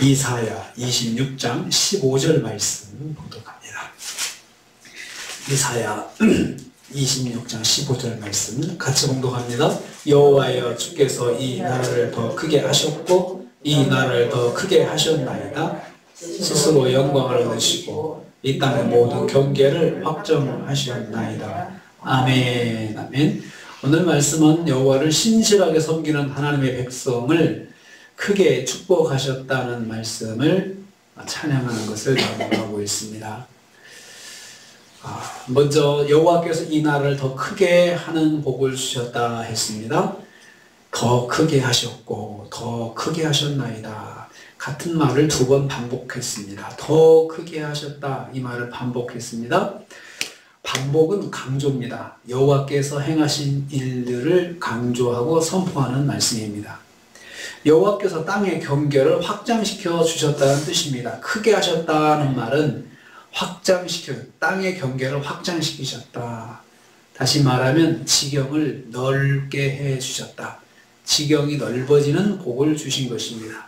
이사야 26장 15절 말씀 봉독합니다. 이사야 26장 15절 말씀 같이 봉독합니다. 여호와여 주께서 이 나라를 더 크게 하셨고 이 나라를 더 크게 하셨나이다. 스스로 영광을 얻으시고 이 땅의 모든 경계를 확정하셨나이다. 아멘. 아멘. 오늘 말씀은 여호와를 신실하게 섬기는 하나님의 백성을 크게 축복하셨다는 말씀을 찬양하는 것을 나누고 있습니다. 먼저 여호와께서 이 나라를 더 크게 하는 복을 주셨다 했습니다. 더 크게 하셨고 더 크게 하셨나이다. 같은 말을 두 번 반복했습니다. 더 크게 하셨다, 이 말을 반복했습니다. 반복은 강조입니다. 여호와께서 행하신 일들을 강조하고 선포하는 말씀입니다. 여호와께서 땅의 경계를 확장시켜 주셨다는 뜻입니다. 크게 하셨다는 말은 땅의 경계를 확장시키셨다. 다시 말하면 지경을 넓게 해 주셨다. 지경이 넓어지는 복을 주신 것입니다.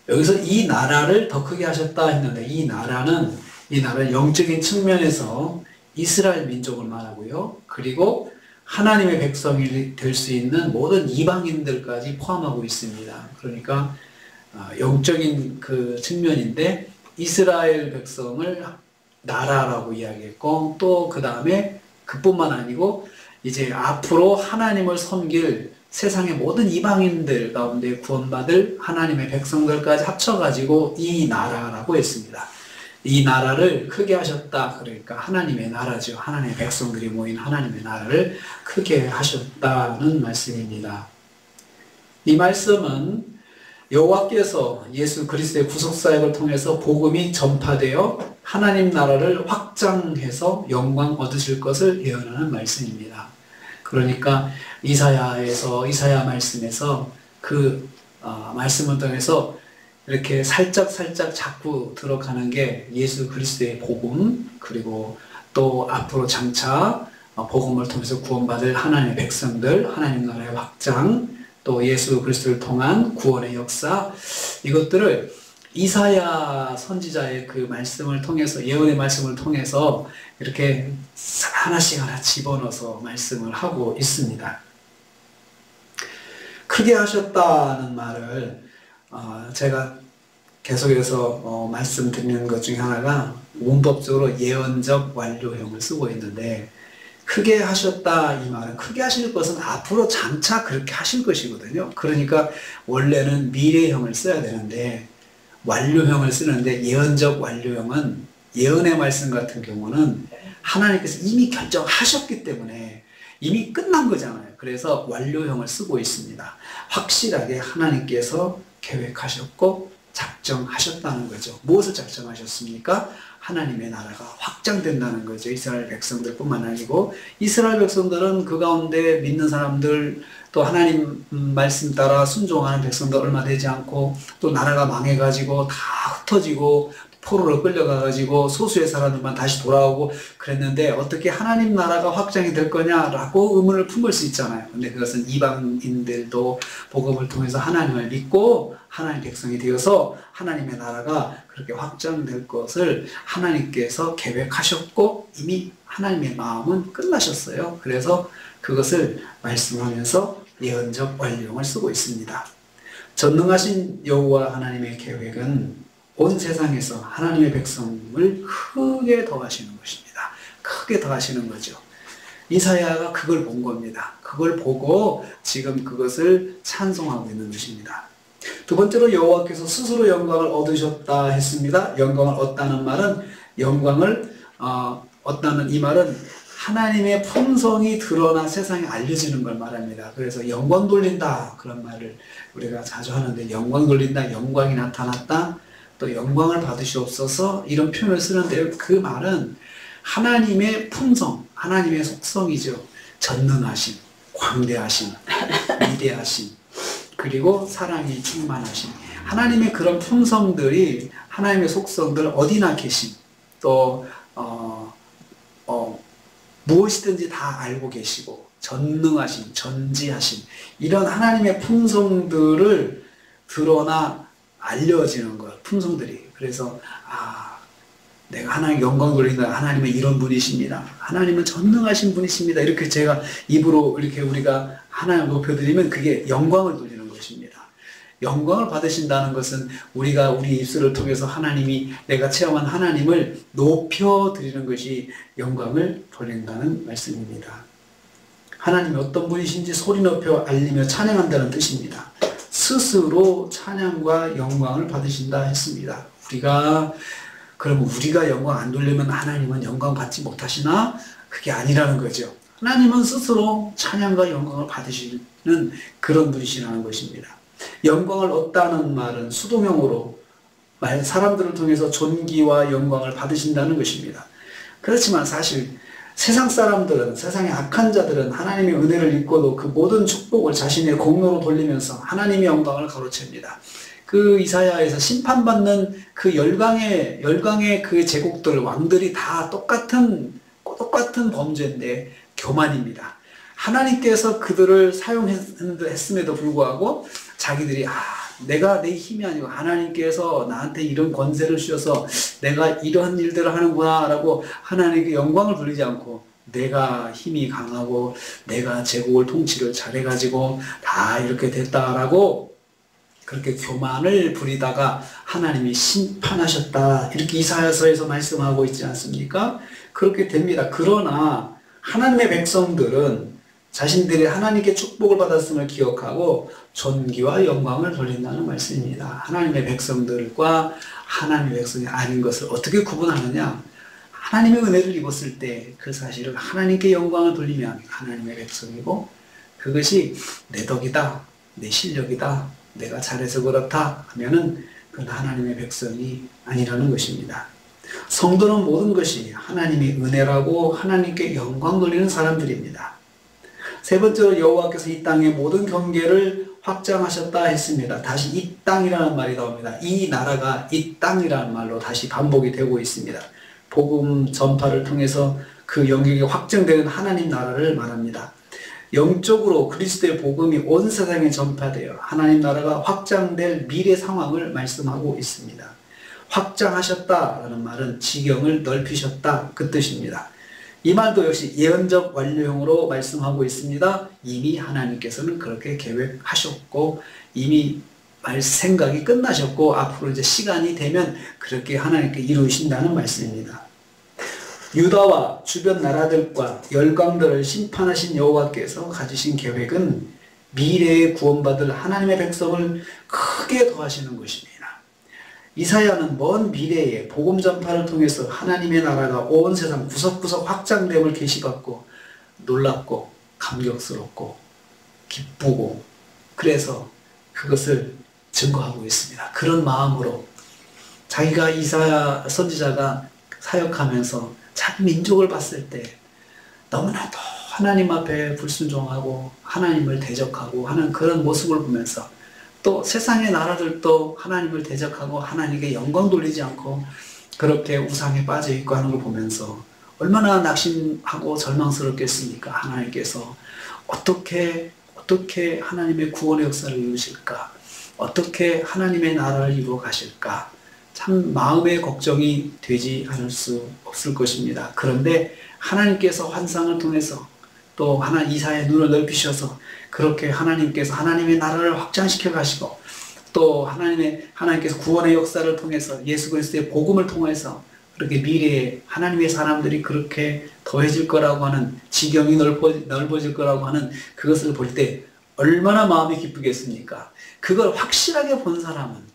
여기서 이 나라를 더 크게 하셨다 했는데 이 나라는 영적인 측면에서 이스라엘 민족을 말하고요. 그리고 하나님의 백성이 될 수 있는 모든 이방인들까지 포함하고 있습니다. 그러니까 영적인 그 측면인데 이스라엘 백성을 나라라고 이야기했고 또 그 다음에 그뿐만 아니고 이제 앞으로 하나님을 섬길 세상의 모든 이방인들 가운데 구원받을 하나님의 백성들까지 합쳐가지고 이 나라라고 했습니다. 이 나라를 크게 하셨다. 그러니까 하나님의 나라죠. 하나님의 백성들이 모인 하나님의 나라를 크게 하셨다는 말씀입니다. 이 말씀은 여호와께서 예수 그리스도의 구속사역을 통해서 복음이 전파되어 하나님 나라를 확장해서 영광 얻으실 것을 예언하는 말씀입니다. 그러니까 이사야 말씀에서 그 말씀을 통해서 이렇게 살짝 자꾸 들어가는 게 예수 그리스도의 복음, 그리고 또 앞으로 장차 복음을 통해서 구원받을 하나님의 백성들, 하나님 나라의 확장, 또 예수 그리스도를 통한 구원의 역사, 이것들을 이사야 선지자의 그 말씀을 통해서, 예언의 말씀을 통해서 이렇게 하나씩 집어넣어서 말씀을 하고 있습니다. 크게 하셨다는 말을 제가 계속해서 말씀드리는 것 중에 하나가 문법적으로 예언적 완료형을 쓰고 있는데, 크게 하셨다 이 말은 크게 하실 것은 앞으로 장차 그렇게 하실 것이거든요. 그러니까 원래는 미래형을 써야 되는데 완료형을 쓰는데, 예언적 완료형은 예언의 말씀 같은 경우는 하나님께서 이미 결정하셨기 때문에 이미 끝난 거잖아요. 그래서 완료형을 쓰고 있습니다. 확실하게 하나님께서 계획하셨고 작정하셨다는 거죠. 무엇을 작정하셨습니까? 하나님의 나라가 확장된다는 거죠. 이스라엘 백성들뿐만 아니고, 이스라엘 백성들은 그 가운데 믿는 사람들, 또 하나님 말씀 따라 순종하는 백성들 얼마 되지 않고 또 나라가 망해가지고 다 흩어지고 포로로 끌려가가지고 소수의 사람들만 다시 돌아오고 그랬는데, 어떻게 하나님 나라가 확장이 될 거냐라고 의문을 품을 수 있잖아요. 근데 그것은 이방인들도 복음을 통해서 하나님을 믿고 하나님 백성이 되어서 하나님의 나라가 그렇게 확장될 것을 하나님께서 계획하셨고 이미 하나님의 마음은 끝나셨어요. 그래서 그것을 말씀하면서 예언적 완료형을 쓰고 있습니다. 전능하신 여호와 하나님의 계획은 온 세상에서 하나님의 백성을 크게 더하시는 것입니다. 크게 더하시는 거죠. 이사야가 그걸 본 겁니다. 그걸 보고 지금 그것을 찬송하고 있는 것입니다. 두 번째로 여호와께서 스스로 영광을 얻으셨다 했습니다. 영광을 얻다는 말은, 영광을 얻다는 이 말은 하나님의 품성이 드러나 세상에 알려지는 걸 말합니다. 그래서 영광 돌린다, 그런 말을 우리가 자주 하는데, 영광 돌린다, 영광이 나타났다, 또 영광을 받으시옵소서, 이런 표현을 쓰는데, 그 말은 하나님의 품성, 하나님의 속성이죠. 전능하심, 광대하심, 위대하심, 그리고 사랑이 충만하심, 하나님의 그런 품성들이, 하나님의 속성들 어디나 계심, 또 무엇이든지 다 알고 계시고 전능하심, 전지하심, 이런 하나님의 품성들을 드러나 알려지는 것, 품성들이. 그래서 내가 하나님 영광 돌린다. 하나님은 이런 분이십니다. 하나님은 전능하신 분이십니다. 이렇게 제가 입으로 이렇게 우리가 하나님 높여드리면 그게 영광을 돌리는 것입니다. 영광을 받으신다는 것은 우리가 우리 입술을 통해서 하나님이 내가 체험한 하나님을 높여드리는 것이 영광을 돌린다는 말씀입니다. 하나님이 어떤 분이신지 소리 높여 알리며 찬양한다는 뜻입니다. 스스로 찬양과 영광을 받으신다 했습니다. 그럼 우리가 영광 안 돌리면 하나님은 영광 받지 못하시나? 그게 아니라는 거죠. 하나님은 스스로 찬양과 영광을 받으시는 그런 분이시라는 것입니다. 영광을 얻다는 말은 수동형으로 사람들을 통해서 존귀와 영광을 받으신다는 것입니다. 그렇지만 사실 세상 사람들은, 세상의 악한 자들은 하나님의 은혜를 입고도 그 모든 축복을 자신의 공로로 돌리면서 하나님의 영광을 가로챕니다. 그 이사야에서 심판받는 그 열강의 그 제국들, 왕들이 다 똑같은 범죄인데 교만입니다. 하나님께서 그들을 사용했음에도 불구하고 자기들이 내가 내 힘이 아니고 하나님께서 나한테 이런 권세를 주셔서 내가 이러한 일들을 하는구나 라고 하나님께 영광을 돌리지 않고 내가 힘이 강하고 내가 제국을 통치를 잘해가지고 다 이렇게 됐다라고 그렇게 교만을 부리다가 하나님이 심판하셨다 이렇게 이사야서에서 말씀하고 있지 않습니까? 그렇게 됩니다. 그러나 하나님의 백성들은 자신들이 하나님께 축복을 받았음을 기억하고 존귀와 영광을 돌린다는 말씀입니다. 하나님의 백성들과 하나님의 백성이 아닌 것을 어떻게 구분하느냐? 하나님의 은혜를 입었을 때 그 사실을 하나님께 영광을 돌리면 하나님의 백성이고 그것이 내 덕이다, 내 실력이다, 내가 잘해서 그렇다 하면은 그건 하나님의 백성이 아니라는 것입니다. 성도는 모든 것이 하나님의 은혜라고 하나님께 영광 돌리는 사람들입니다. 세 번째로 여호와께서 이 땅의 모든 경계를 확장하셨다 했습니다. 다시 이 땅이라는 말이 나옵니다. 이 나라가 이 땅이라는 말로 다시 반복이 되고 있습니다. 복음 전파를 통해서 그 영역이 확정되는 하나님 나라를 말합니다. 영적으로 그리스도의 복음이 온 세상에 전파되어 하나님 나라가 확장될 미래 상황을 말씀하고 있습니다. 확장하셨다라는 말은 지경을 넓히셨다 그 뜻입니다. 이 말도 역시 예언적 완료형으로 말씀하고 있습니다. 이미 하나님께서는 그렇게 계획하셨고 이미 생각이 끝나셨고 앞으로 이제 시간이 되면 그렇게 하나님께 이루신다는 말씀입니다. 유다와 주변 나라들과 열강들을 심판하신 여호와께서 가지신 계획은 미래에 구원받을 하나님의 백성을 크게 더하시는 것입니다. 이사야는 먼 미래에 복음 전파를 통해서 하나님의 나라가 온 세상 구석구석 확장됨을 계시받고 놀랍고 감격스럽고 기쁘고 그래서 그것을 증거하고 있습니다. 그런 마음으로 자기가 이사야 선지자가 사역하면서 자기 민족을 봤을 때 너무나도 하나님 앞에 불순종하고 하나님을 대적하고 하는 그런 모습을 보면서 또 세상의 나라들도 하나님을 대적하고 하나님께 영광 돌리지 않고 그렇게 우상에 빠져 있고 하는 걸 보면서 얼마나 낙심하고 절망스럽겠습니까? 하나님께서 어떻게 하나님의 구원의 역사를 이루실까? 어떻게 하나님의 나라를 이루어 가실까? 참 마음의 걱정이 되지 않을 수 없을 것입니다. 그런데 하나님께서 환상을 통해서 또 이사야의 눈을 넓히셔서 그렇게 하나님께서 하나님의 나라를 확장시켜 가시고 또 하나님께서 구원의 역사를 통해서 예수 그리스도의 복음을 통해서 그렇게 미래에 하나님의 사람들이 그렇게 더해질 거라고 하는 지경이 넓어질 거라고 하는 그것을 볼 때 얼마나 마음이 기쁘겠습니까? 그걸 확실하게 본 사람은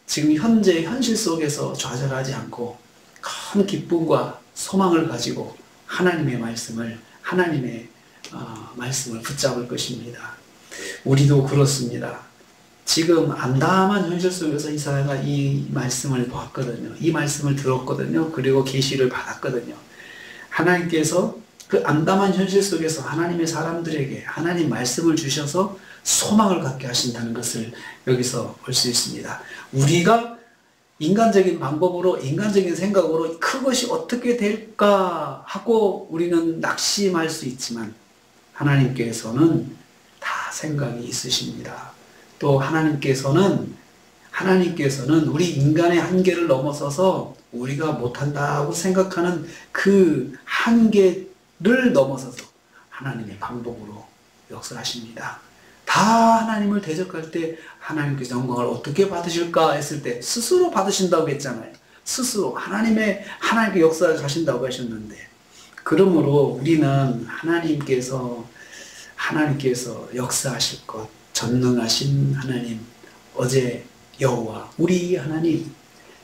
지금 현재 현실 속에서 좌절하지 않고 큰 기쁨과 소망을 가지고 하나님의 말씀을 붙잡을 것입니다. 우리도 그렇습니다. 지금 암담한 현실 속에서 이사야가 이 말씀을 보았거든요. 이 말씀을 들었거든요. 그리고 계시를 받았거든요. 하나님께서 그 암담한 현실 속에서 하나님의 사람들에게 하나님 말씀을 주셔서 소망을 갖게 하신다는 것을 여기서 볼 수 있습니다. 우리가 인간적인 방법으로 인간적인 생각으로 그것이 어떻게 될까 하고 우리는 낙심할 수 있지만 하나님께서는 다 생각이 있으십니다. 또 하나님께서는 하나님께서는 우리 인간의 한계를 넘어서서 우리가 못한다고 생각하는 그 한계를 넘어서서 하나님의 방법으로 역사하십니다. 다 하나님을 대적할 때 하나님께서 영광을 어떻게 받으실까 했을 때 스스로 받으신다고 했잖아요. 스스로 하나님께 역사를 하신다고 하셨는데, 그러므로 우리는 하나님께서 역사하실 것, 전능하신 하나님, 어제 여호와 우리 하나님,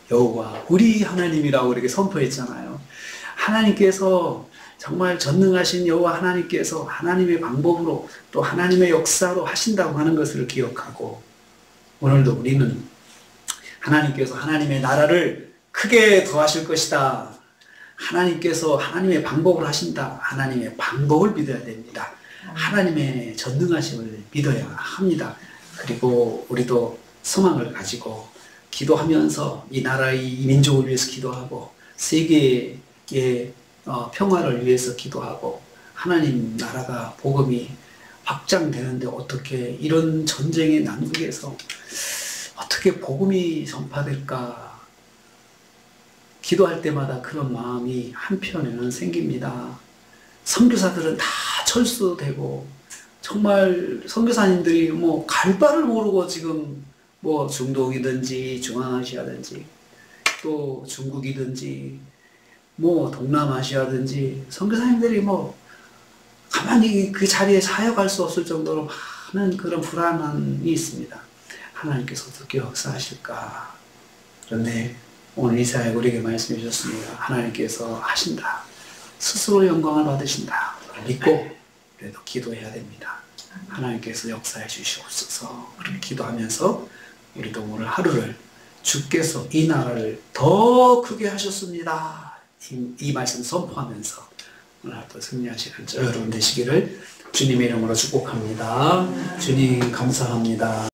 여호와 우리 하나님이라고 이렇게 선포했잖아요. 하나님께서 정말 전능하신 여호와 하나님께서 하나님의 방법으로 또 하나님의 역사로 하신다고 하는 것을 기억하고, 오늘도 우리는 하나님께서 하나님의 나라를 크게 더하실 것이다, 하나님께서 하나님의 방법을 하신다, 하나님의 방법을 믿어야 됩니다. 하나님의 전능하심을 믿어야 합니다. 그리고 우리도 소망을 가지고 기도하면서 이 나라의 이 민족을 위해서 기도하고 세계의 평화를 위해서 기도하고, 하나님 나라가 복음이 확장되는데 어떻게 이런 전쟁의 난국에서 어떻게 복음이 전파될까 기도할 때마다 그런 마음이 한편에는 생깁니다. 선교사들은 다 철수되고 정말 선교사님들이 뭐 갈 바를 모르고 지금 뭐 중동이든지 중앙아시아든지 또 중국이든지 뭐 동남아시아든지 선교사님들이 뭐 가만히 그 자리에 사역할 수 없을 정도로 많은 그런 불안함이 있습니다. 하나님께서 어떻게 역사하실까? 그런데 오늘 이사야 우리에게 말씀해 주셨습니다. 하나님께서 하신다. 스스로 영광을 받으신다. 믿고 그래도 기도해야 됩니다. 하나님께서 역사해 주시옵소서. 그렇게 기도하면서 우리도 오늘 하루를 주께서 이 나라를 더 크게 하셨습니다. 이 말씀 선포하면서 오늘 하루 승리하시는 여러분 되시기를 주님의 이름으로 축복합니다. 주님 감사합니다.